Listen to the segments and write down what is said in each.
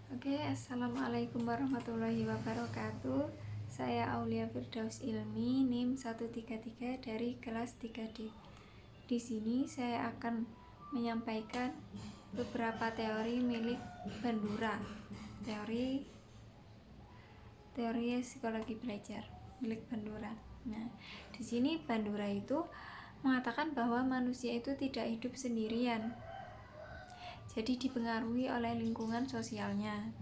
Oke, assalamualaikum warahmatullahi wabarakatuh. Saya Aulia Firdaus Ilmi, NIM 133 dari kelas 3D. Di sini saya akan menyampaikan beberapa teori milik Bandura. Teori psikologi belajar milik Bandura. Nah, di sini Bandura itu mengatakan bahwa manusia itu tidak hidup sendirian. Jadi dipengaruhi oleh lingkungan sosialnya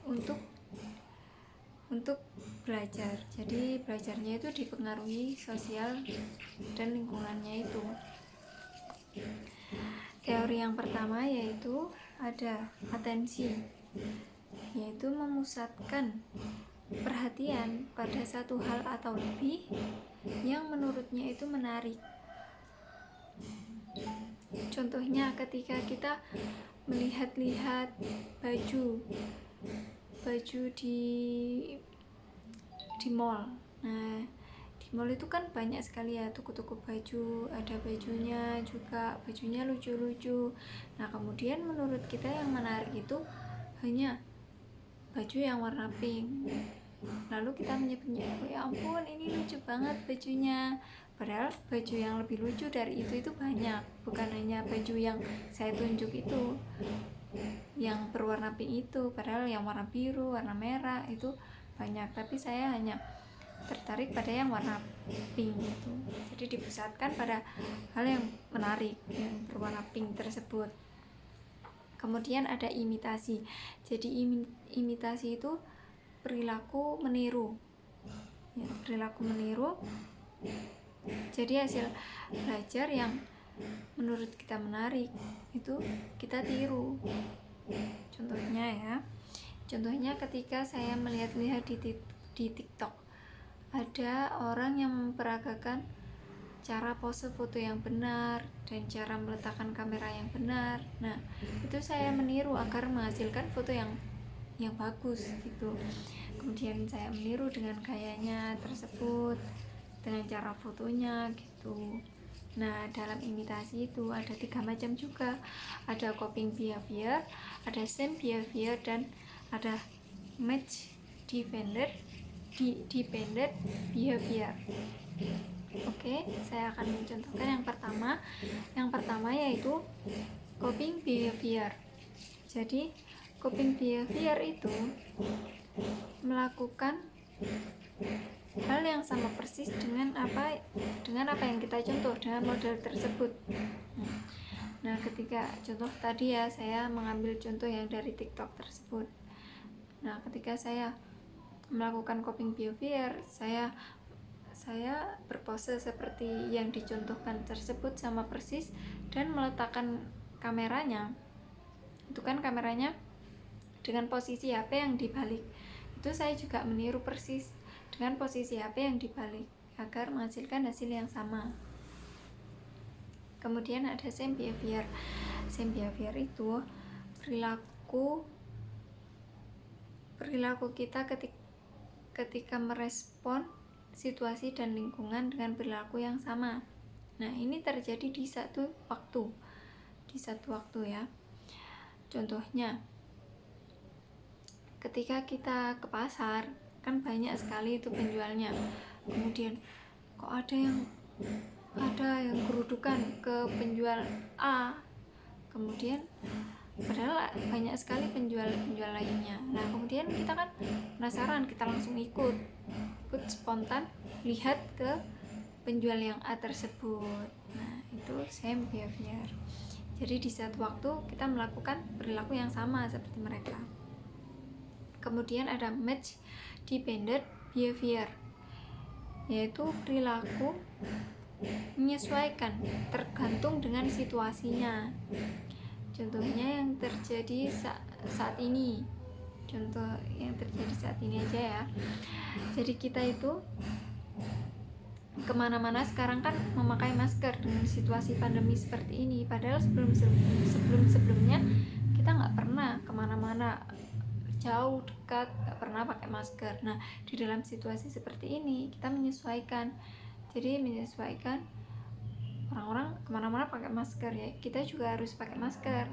untuk belajar. Jadi belajarnya itu dipengaruhi sosial dan lingkungannya itu. Teori yang pertama yaitu ada atensi, yaitu memusatkan perhatian pada satu hal atau lebih yang menurutnya itu menarik. Contohnya ketika kita melihat-lihat baju di mall. Nah, di mall itu kan banyak sekali ya toko-toko baju, ada bajunya juga, bajunya lucu-lucu. Nah, kemudian menurut kita yang menarik itu hanya baju yang warna pink. Lalu kita menyebutnya, oh ya ampun ini lucu banget bajunya. Padahal baju yang lebih lucu dari itu banyak, bukan hanya baju yang saya tunjuk itu yang berwarna pink itu, padahal yang warna biru, warna merah itu banyak, tapi saya hanya tertarik pada yang warna pink itu. Jadi dipusatkan pada hal yang menarik yang berwarna pink tersebut. Kemudian ada imitasi. Jadi imitasi itu perilaku meniru. Ya, perilaku meniru. Jadi hasil belajar yang menurut kita menarik itu kita tiru. Contohnya ketika saya melihat-lihat di TikTok, ada orang yang memperagakan cara pose foto yang benar dan cara meletakkan kamera yang benar. Nah, itu saya meniru agar menghasilkan foto yang bagus gitu. Kemudian saya meniru dengan gayanya tersebut, dengan cara fotonya gitu. Nah, dalam imitasi itu ada 3 macam juga. Ada copying behavior, ada same behavior, dan ada match dependent behavior. Oke, saya akan mencontohkan yang pertama yaitu copying behavior. Jadi copying behavior itu melakukan hal yang sama persis dengan apa yang kita contoh, dengan model tersebut. Nah, ketika contoh tadi ya, saya mengambil contoh yang dari TikTok tersebut. Nah, ketika saya melakukan copying behavior, saya berpose seperti yang dicontohkan tersebut sama persis, dan meletakkan kameranya. Itu kan kameranya dengan posisi HP yang dibalik. Itu saya juga meniru persis dengan posisi HP yang dibalik agar menghasilkan hasil yang sama. Kemudian ada same behavior. Same behavior itu perilaku kita ketika merespon situasi dan lingkungan dengan perilaku yang sama. Nah, ini terjadi di satu waktu ya. Contohnya, ketika kita ke pasar, kan banyak sekali itu penjualnya. Kemudian kok ada yang gerudukan ke penjual A. Kemudian padahal banyak sekali penjual lainnya. Nah, kemudian kita kan penasaran, kita langsung ikut spontan lihat ke penjual yang A tersebut. Nah, itu same behavior. Jadi di satu waktu kita melakukan perilaku yang sama seperti mereka. Kemudian ada match dependent behavior, yaitu perilaku menyesuaikan tergantung dengan situasinya. Contohnya yang terjadi saat ini. Contoh yang terjadi saat ini aja ya. Jadi kita itu kemana-mana sekarang kan memakai masker dengan situasi pandemi seperti ini. Padahal sebelumnya kita nggak pernah kemana-mana jauh dekat, nggak pernah pakai masker. Nah, di dalam situasi seperti ini kita menyesuaikan. Jadi orang-orang kemana-mana pakai masker, ya kita juga harus pakai masker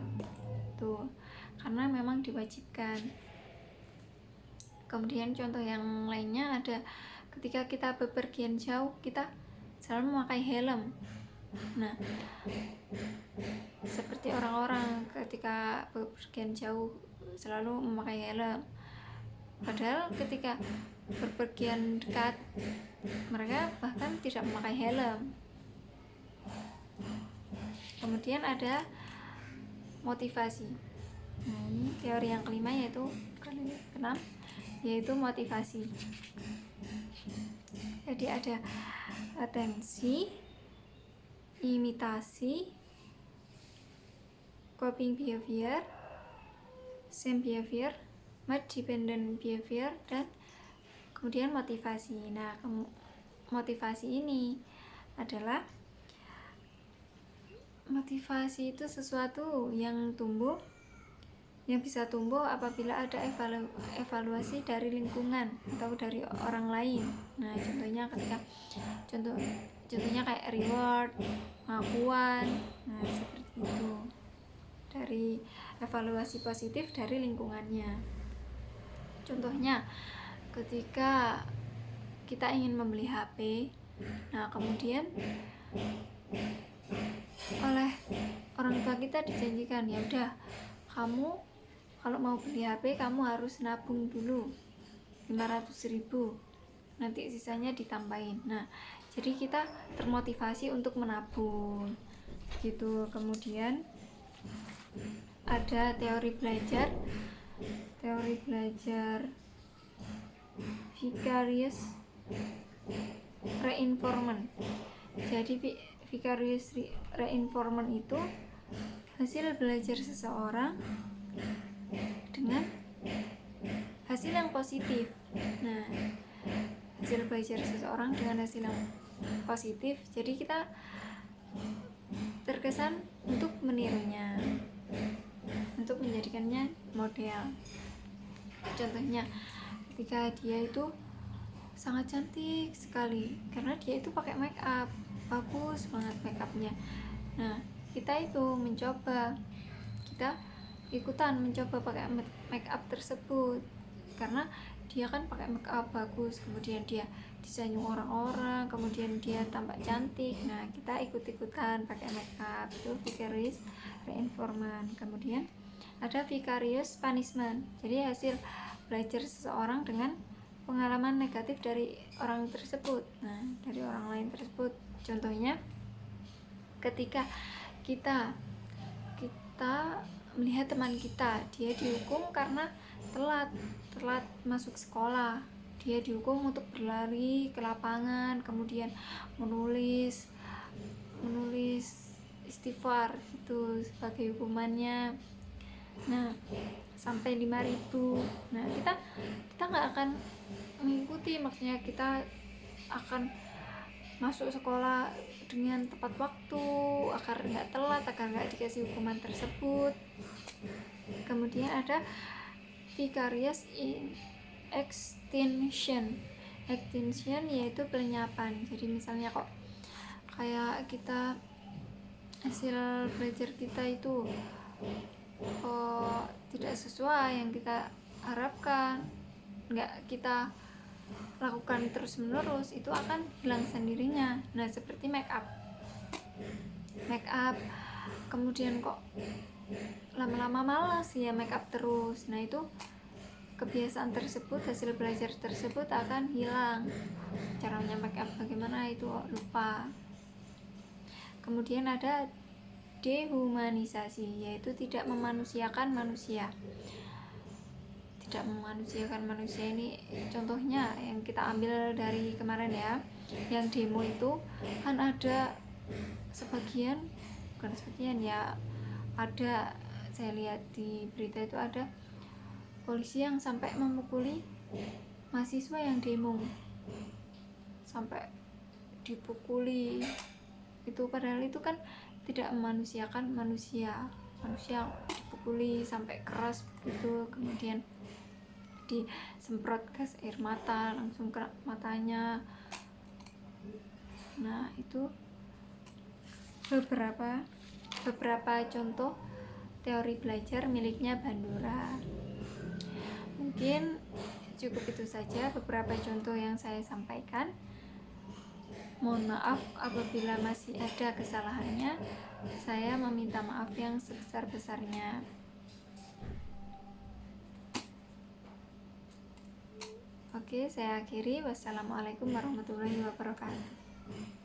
gitu, karena memang diwajibkan. Kemudian contoh yang lainnya ada ketika kita bepergian jauh, kita selalu memakai helm. Nah, seperti orang-orang ketika bepergian jauh selalu memakai helm, padahal ketika bepergian dekat mereka bahkan tidak memakai helm. Kemudian ada motivasi. Nah, ini teori yang kelima, yaitu keenam, yaitu motivasi. Jadi ada atensi, imitasi, coping behavior, same behavior, mood dependent behavior, dan kemudian motivasi. Nah, motivasi ini adalah motivasi itu sesuatu yang bisa tumbuh apabila ada evaluasi dari lingkungan atau dari orang lain. Nah, contohnya kayak reward, pengakuan, nah seperti itu, dari evaluasi positif dari lingkungannya. Contohnya ketika kita ingin membeli HP, nah kemudian oleh orang tua kita dijanjikan, ya udah, kamu kalau mau beli HP kamu harus nabung dulu 500.000, nanti sisanya ditambahin. Nah, jadi kita termotivasi untuk menabung gitu. Kemudian ada teori belajar vicarious reinforcement. Jadi vicarious reinforcement itu hasil belajar seseorang dengan hasil yang positif. Nah, hasil belajar seseorang dengan hasil yang positif, jadi kita terkesan untuk menirunya, untuk menjadikannya model. Contohnya ketika dia itu sangat cantik sekali karena dia itu pakai make up, bagus banget make upnya. Nah, kita ikutan mencoba pakai make up tersebut karena dia kan pakai make up bagus, kemudian dia disanjung orang-orang, kemudian dia tampak cantik. Nah, kita ikut-ikutan pakai make up, itu vicarious reinforcement. Kemudian ada vicarious punishment. Jadi hasil belajar seseorang dengan pengalaman negatif dari orang tersebut. Nah, dari orang lain tersebut. Contohnya ketika kita melihat teman kita, dia dihukum karena telat masuk sekolah. Dia dihukum untuk berlari ke lapangan, kemudian menulis istighfar itu sebagai hukumannya. Nah, sampai 5.000. Nah, kita nggak akan mengikuti, maksudnya kita akan masuk sekolah dengan tepat waktu agar nggak telat, agar nggak dikasih hukuman tersebut. Kemudian ada vicarious extinction, yaitu pelenyapan. Jadi misalnya kok kayak kita hasil belajar kita itu tidak sesuai yang kita harapkan, nggak kita lakukan terus menerus, itu akan hilang sendirinya. Nah, seperti make up, kemudian kok lama-lama malas ya make up terus. Nah, itu kebiasaan tersebut, hasil belajar tersebut akan hilang. Caranya make up bagaimana itu lupa. Kemudian ada dehumanisasi, yaitu tidak memanusiakan manusia. Ini contohnya yang kita ambil dari kemarin ya, yang demo itu kan ada ada, saya lihat di berita itu ada polisi yang sampai memukuli mahasiswa yang demo, sampai dipukuli itu, padahal itu kan tidak memanusiakan manusia dipukuli sampai keras begitu, kemudian disemprot gas air mata langsung ke matanya. Nah, itu beberapa contoh teori belajar miliknya Bandura. Mungkin cukup itu saja beberapa contoh yang saya sampaikan. Mohon maaf apabila masih ada kesalahannya. Saya meminta maaf yang sebesar-besarnya. Oke, saya akhiri. Wassalamualaikum warahmatullahi wabarakatuh.